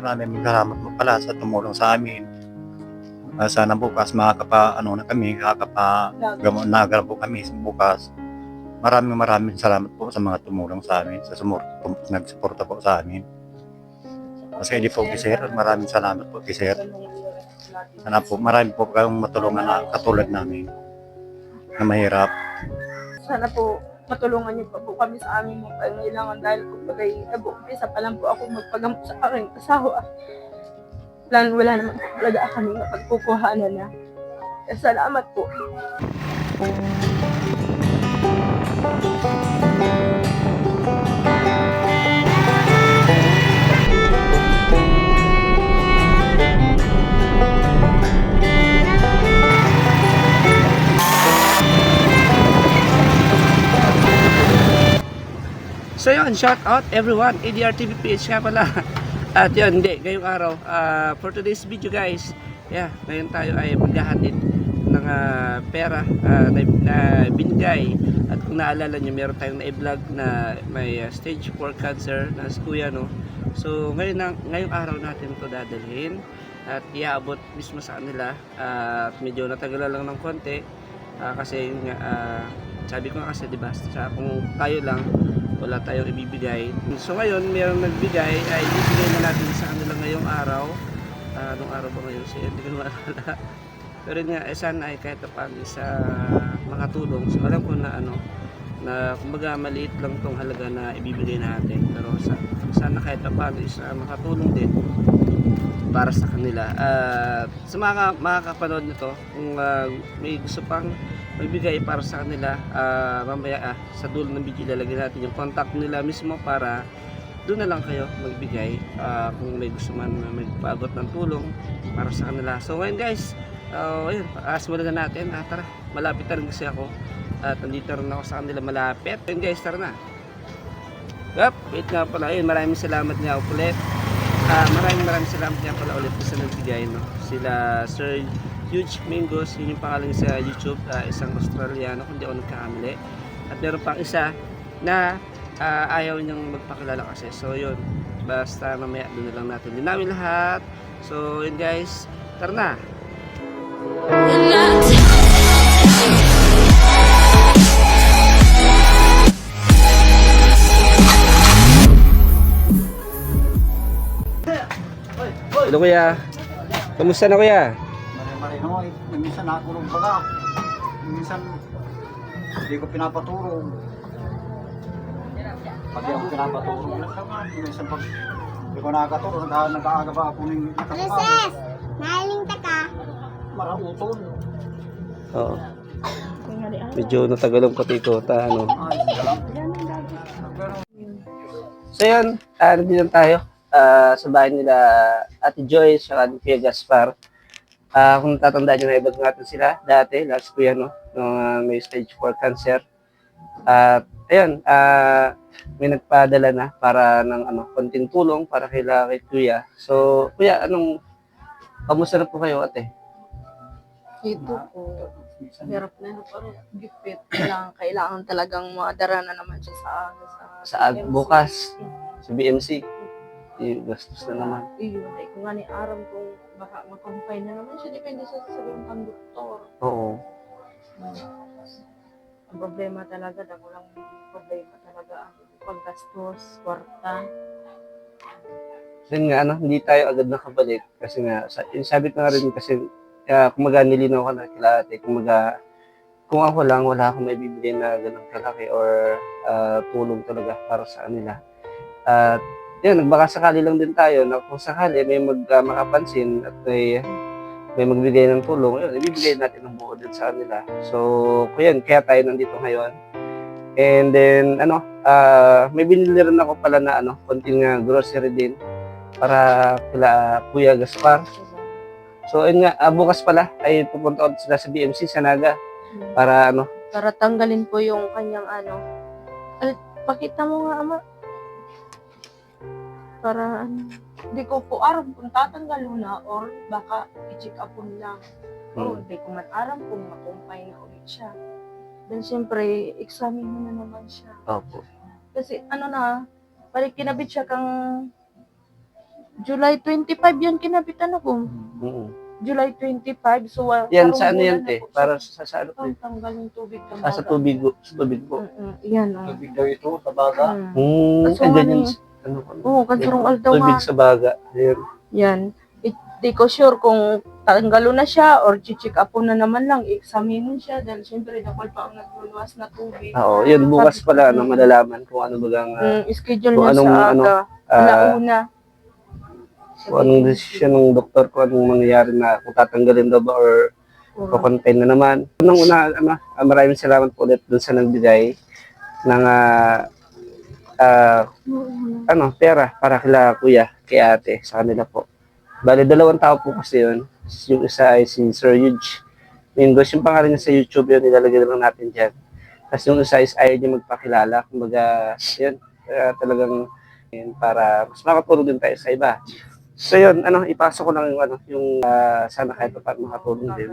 maraming salamat po pala sa tumulong sa amin. Sana bukas makakapa-ano na kami, makakapa-gamot na agad po kami bukas. Maraming salamat po sa mga tumulong sa amin, nagsuporta po sa amin. Kasi di po kay Sir, maraming salamat po kay Sir. Sana po marami po kayong matulungan na katulad namin na mahirap. Sana po matulungan niyo pa po kami sa aming mga pangailangan dahil kung bagay nag-uumpisa pa lang po ako magpagamot sa aking asawa. Wala naman po talaga kami napagkukuhanan na. Salamat po. So yun, shout out everyone, ADR TV PH nga pala. At yun, hindi, ngayong araw, for today's video guys, ngayon tayo ay maghahatid ng pera na binigay. At kung naalala nyo, meron tayong na-vlog na may stage 4 cancer na si Kuya, no? So ngayong araw natin ito dadalhin at iaabot mismo sa kanila. At medyo natagalan lang ng konti kasi sabi ko nga kasi diba, kung tayo lang wala tayong ibibigay. So ngayon, mayroong nagbigay ay ibibigay na natin sa kanila ngayong araw. Anong araw ba ngayon? So, hindi ko maalala. Pero nga, sana ay kahit paano sa makatulong. So alam ko na na kumbaga maliit lang tong halaga na ibibigay natin. Pero sana kahit paano makatulong din para sa kanila. Sa mga makakapanood nito, kung may gusto pang magbigay para sa kanila, mamaya sa dulo ng video lalagyan natin yung contact nila mismo para doon na lang kayo magbigay kung may gusto man magpaagot ng tulong para sa kanila. So ngayon guys, ayun, simulan na natin. Tara, malapit na rin kasi ako at nandito rin ako sa kanila malapit. Ayun guys, tara na. Wait nga pala, ayun, maraming salamat nga ulit. Maraming salamat nga pala ulit sa nagbigay, no? Sila Sir Huge Mingos, yun yung pangalan sa YouTube, isang Australiano kung di ako nagkakamali. At meron pang isa na ayaw niyang magpakilala kasi. So yun, basta mamaya doon na lang natin linawin lahat. So yun guys, tara na. Hello kuya, kamusta na kuya? Marinoy, minsan nakulong pala. Minsan hindi ko pinapaturong. Pag ako pinapaturong lang naman. Minsan pag hindi ko nakakatulong, nag-aaga ba ako ng Princess, naling taka. marautol. Oo. Medyo natagalang patikota, ano. So yan, nandito tayo sa bahay nila Ate Joyce at Kuya Gaspar. Kung tatandaan nyo, na-vlog natin sila dati, last Kuya, no? Nung may stage 4 cancer. At ayun, may nagpadala na para ng konting tulong para kay Kuya. So, Kuya, kamusta na po kayo, ate? Ito po, hirap na po rin. Gipit. Kailangan talagang madara na naman siya Sa bukas, sa BMC. Gastos na naman. Iyon, ay kung nga ni aram kung baka mag-confine na naman siya, depende sa sasabihin ng doktor. Oo. Ang problema talaga, dakulang problema talaga ang paggastos, kwarta. Then nga, hindi tayo agad nakabalik kasi nga, sabi ko nga rin kasi, kumaga nilinaw ka na kila ate, kumaga, kung ako lang, wala akong may bibigay na ganun kalaki or tulong talaga para sa kanila. At yun, nagbaka sakali lang din tayo na kung sakali may makapansin at may magbigay ng tulong, yun, ibibigay natin ng buo din sa kanila. So, kaya tayo nandito ngayon. And then, may binili rin ako pala na konting grocery din para kila Kuya Gaspar. So, yun nga, bukas pala ay pupunta ulit sila sa BMC, sa Naga, para Para tanggalin po yung kanyang pakita mo nga, ama. Para hindi ko po aram kung tatanggal na or baka i-check up lang. O hindi ko man aram kung makumpay na ulit siya. Then siyempre, examine mo na naman siya. Opo. Kasi balik kinabit siya kang July 25 yan kinabitan ako. Mm. July 25. So, Yan, parang sa ano yan, bulan na te? po. Para sa ano po? Tanggal yung tubig. Sa tubig, sa tubig po. Yan, oh. Tubig daw ito sa baga. Hmm, Kaso and then ano yung, ano po? Oo, kansurong aldaw Tubig nga. sa baga. Ayun. Yan. Di ko sure kung tanggalo na siya or check up na naman lang, examinin siya dahil syempre dapat pa ang nagluluwas na tubig. Oo, yun, bukas pala, ano, malalaman kung ano bagang, Schedule kung niya anong, sa ano, aga. Alauna. kung anong desisyon ng doktor, kung anong mangyayari na, kung tatanggalin daw ba or kukontain na naman. Unang una, ano, maraming salamat po ulit dun sa nagbigay ng pera para kila kuya, kay ate, sa kanila po. Bali, 2 tao po kasi yun. Yung isa ay si Sir Yuge Mingos. Yung pangalan niya sa YouTube yun, nilalagay lang natin dyan. Kasi yung isa is ayaw niya magpakilala. Kumbaga, yun, talagang yun, para mas makatulong din tayo sa iba. So yun, ipasok ko lang yung sana kahit pa paano makatulong din.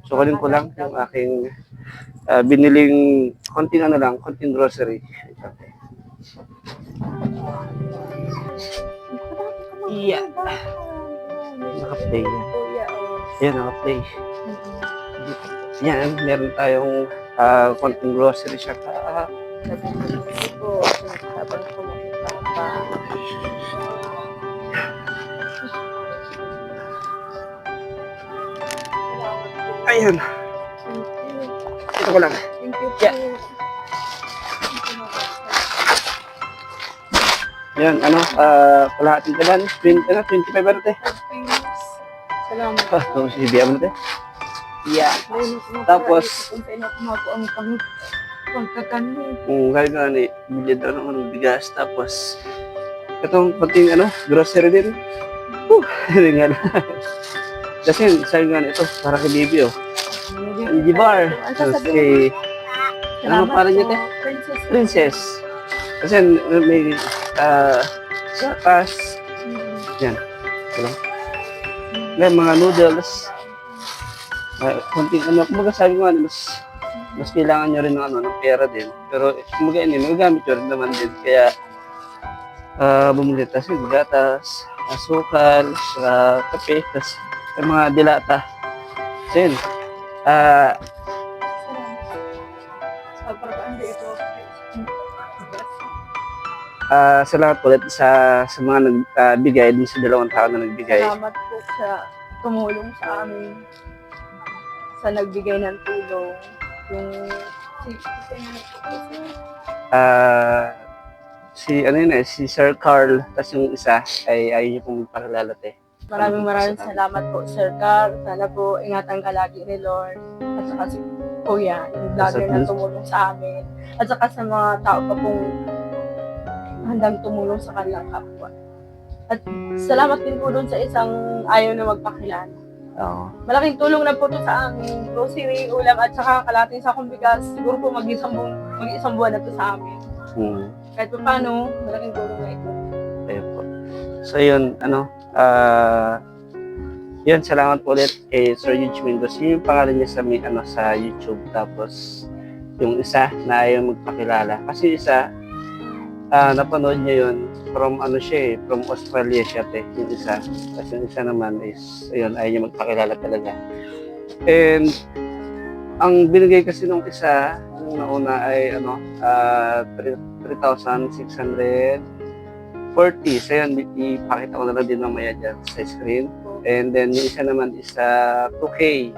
So kunin ko lang yung aking biniling konting grocery. Yeah. Naka-play yan. Yan, naka-play. Yan, meron tayong konting grocery siya. Ayan. Ito ko lang. Thank you po. Yeah. Yan, kalahating ka ba? 25 ba natin? Salamat. Ito, sisibihan mo natin. Yeah. Tapos, ang pagkakanin. kung kaya nga bili daw naman ng bigas. Tapos, itong konting grocery din. Hindi nga na. Kasi, sabi nga ito, para kay baby, oh. Candy bar. Okay. Ano pa rin niya, te? Princess. Kasi may gatas. Yan. Wala. May mga noodles. Konting kumbaga sabi ko mas kailangan nyo rin ng pera din. Pero kumbaga magagamit nyo rin naman din. Kaya bumili tayo ng gatas, asukal, kape, tas mga dilata. So yun. Salamat ulit sa mga nagbigay din sa 2 tao na nagbigay. Salamat po sa tumulong sa amin. Sa nagbigay ng tulong. Yung si Sir Carl, tas yung isa ay ayaw niyo pong magpakilala, te. maraming salamat po, Sir Carl. Sana po ingatan ka lagi ni Lord. At saka si Kuya, yung vlogger na tumulong sa amin. At saka sa mga tao pa pong handang tumulong sa kanilang kapwa. At salamat din po doon sa isang ayaw na magpakilala. Oo. Malaking tulong na po ito sa amin. Grocery, ulam, at saka kalating sakong bigas. Siguro po mag-isang buwan na ito sa amin. Kahit pa paano, malaking tulong na ito. Ayun po. So yun, yun, salamat po ulit kay Sir Yuge Mingos. Yun yung pangalan niya sa YouTube. Tapos, yung isa na ayaw magpakilala. Kasi isa, napanood niya yun from from Australia siya, yung isa. Kasi yung isa naman is, ayun, ayaw niya magpakilala talaga. And, ang binigay kasi nung isa, yung nauna ay, 3,640. So, yun, ipakita ko na lang din mamaya dyan sa screen. And then, yung isa naman is 2K.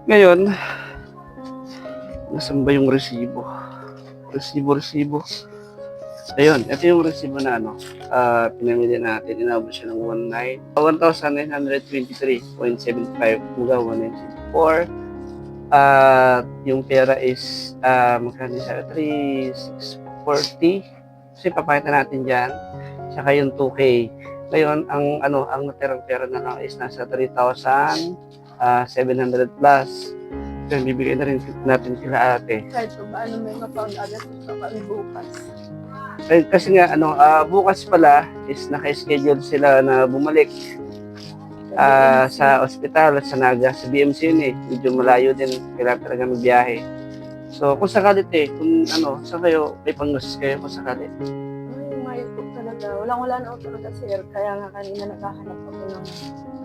Ngayon, nasan ba yung resibo? Resibo. Ayun, ito yung resibo na pinamili natin. Inabot siya ng 1,923.75 mga 1,964. Yung pera is magkano siya? 3,640. So, ipapakita natin dyan. Tsaka yung 2K. Ngayon, ang natirang pera na lang is nasa 3,700 plus. So, bibigay na rin natin sila ate. Kahit pa paano may mapound agad sa bukas. Kasi nga, bukas pala is naka-schedule sila na bumalik sa ospital at sa Naga, sa BMC yun eh. Medyo malayo din, kailangan talaga magbiyahe. So, kung sakali kung saan kayo, may panggas kayo kung sakali. Ay, mayo po talaga. Wala na ako talaga, sir. Kaya nga kanina naghahanap ako ng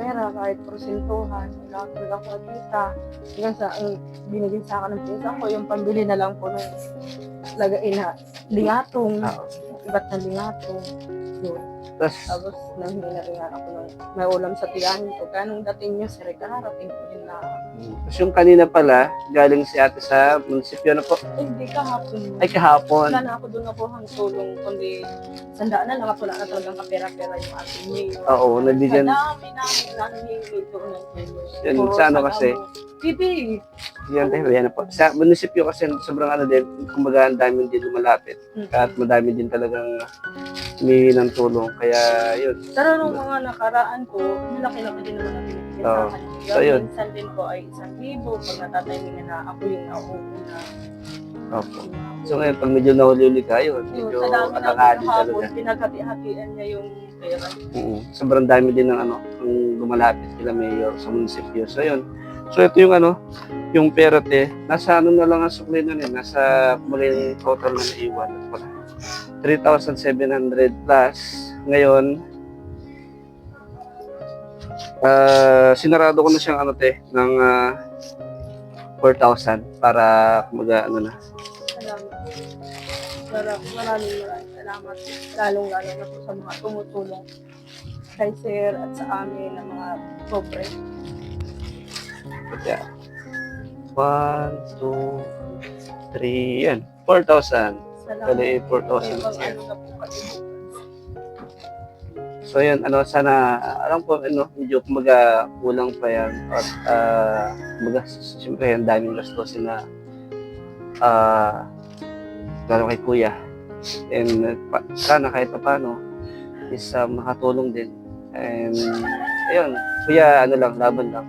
pera kahit porsentuhan. Wala talaga ako nakita. Hanggang sa ang binigyan sa akin ng pinsan ko, yung pambili na lang po ng lagain na lingatong. Iba't na lingatong. Yun. Tapos nanghingi na rin nga ako ng may ulam sa tiyahin ko. Kaya nung dating niyo, sir, kararating ko din na. Tapos yung kanina pala, galing si ate sa munisipyo na po. Hindi kahapon. Ay, kahapon. Wala na ako doon ako ang tulong, kundi sandaan na lang at wala na talagang kapera-pera yung ating mail. Oo, nabigyan. Dami namin nangingi doon ng kilos. Yan, sa ano kasi? Bibi. Yan tayo, yan na po. Sa munisipyo kasi sobrang ano din, kumbaga ang dami din lumalapit. At madami din talagang humingi ng tulong. Kaya yun. Pero nung mga nakaraan ko, malaki-laki din naman ang binibigyan sa akin. So, yun. Minsan din ko ay 1,000 pag natatimingan na ako yung nauuna. Opo. So ngayon, pag medyo nahuli ka, yun, Yun, medyo sa dami na alakadi kahapon, talaga. pinaghati-hatian niya yung pera. Sobrang dami din ng ano, ang lumalapit kila mayor sa munisipyo. So yun. So ito yung ano, yung pera te, nasa ano na lang ang sukli nun eh, nasa kumagay total na naiwan. 3,700 plus. Ngayon, sinarado ko na siyang ano te, ng 4,000 para kumaga ano na. Salamat. Maraming salamat. Lalong-lalo na po sa mga tumutulong kay sir at sa amin ng mga pobre. Yeah. 1, 2, 3, yan. 4,000. Salamat. Kali 4,000. Ano na po kasi. So yun, ano, sana, alam ko, ano, medyo kumaga kulang pa yan. At, kumaga, siyempre, ang daming gastusin na, lalo kay kuya. And, sana kahit pa paano, is makatulong din. And, ayun, kuya, ano lang, laban lang.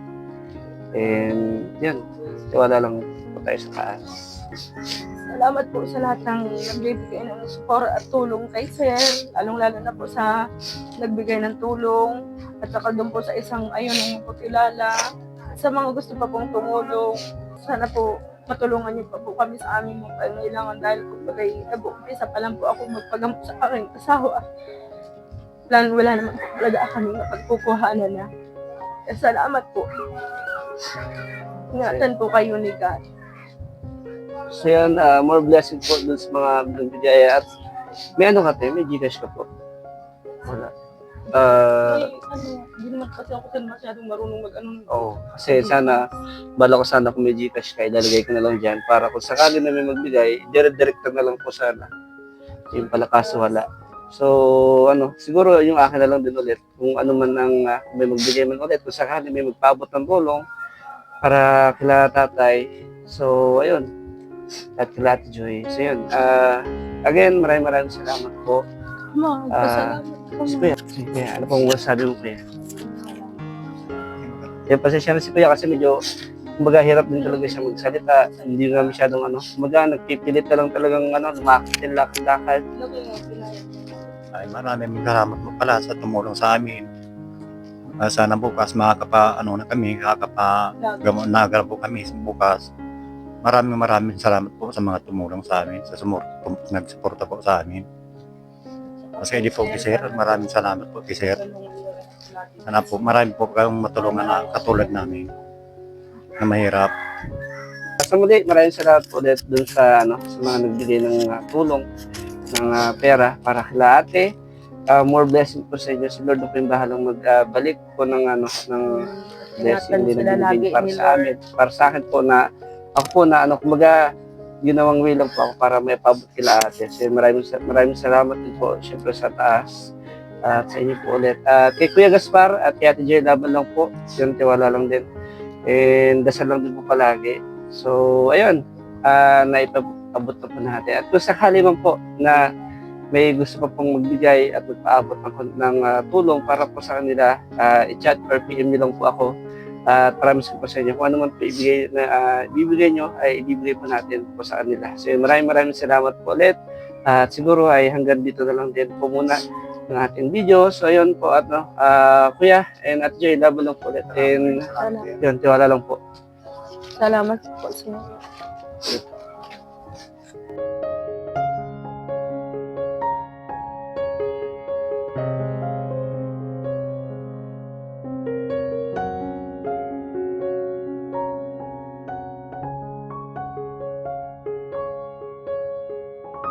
And, yun, tiwala lang po tayo sa taas. Salamat po sa lahat ng nagbibigay ng support at tulong kay sir. Lalong-lalo na po sa nagbigay ng tulong. At saka doon po sa isang ayun ng po kilala. Sa mga gusto pa pong tumulong. Sana po matulungan niyo pa po kami sa aming mga pangailangan dahil kung bagay nag-umpisa pa lang po ako magpagamot sa aking asawa. Wala naman po talaga kami mapagkukuhanan na. Salamat po. Ingatan po kayo ni God. So yan, more blessing po dun sa mga nagbigay. At may ano ka te, may Gcash ka po. Wala. Hindi naman kasi ako masyadong marunong mag-ano. Oo. Kasi sana, bala ko sana kung may Gcash ka, ilalagay ko na lang dyan para kung sakali na may magbigay, dire-director na lang po sana. Yung pala kaso wala. So, ano, siguro yung akin na lang din ulit. Kung ano man ang may magbigay man ulit, kung sakali may magpaabot ng tulong para kila tatay. So, ayun. At kila Ate Joy. So, yun. Again, maraming salamat po. Salamat po. Si Kuya, ano pong masasabi mo, Kuya? Yan, pasensya na si Kuya kasi medyo kumbaga hirap din talaga siya magsalita. Hindi nga masyadong ano. Kumbaga nagpipilit na lang talagang ano, lumakit din lakad-lakad. Ay, maraming salamat po pala sa tumulong sa amin. Sana bukas ano na kami, nagarap po kami bukas. Maraming salamat po sa mga tumulong sa amin, nagsuporta po sa amin. Kasi di po kay Sir, maraming salamat po kay Sir. Sana po, marami po kayong matulungan na katulad namin na mahirap. Sa muli, maraming salamat po ulit dun sa, ano, sa mga nagbigay ng tulong, ng pera para kila ate. More blessing po sa inyo. Si Lord na po yung bahalang magbalik po ng, ano, ng blessing din na binibigay para sa amin. Para sa akin po na, ako po na, ano, kumbaga, ginawang way lang po ako para may pabot kila ate. So, maraming salamat din po, syempre sa taas. At sa inyo po ulit. At kay Kuya Gaspar at kay Ate Joy, laban lang po. Yun, tiwala lang din. And dasal lang din po palagi. So, ayun, naipabot na po natin. At kung sakali man po na may gusto pa pong magbigay at magpaabot ng tulong para po sa kanila, i-chat or PM nyo lang po ako. At maraming po sa inyo. Kung ano man po ibibigay nyo, ay ibibigay po natin po sa kanila. So, maraming salamat po ulit. At siguro ay hanggang dito na lang din po muna ng ating video. So, ayun po at Kuya and Ate Joy, laban lang po ulit. And yun, tiwala lang po. Salamat po sa inyo.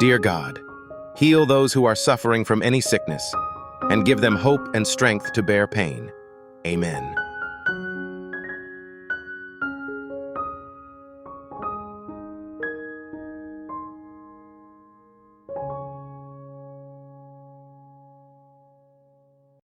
Dear God, heal those who are suffering from any sickness and give them hope and strength to bear pain. Amen.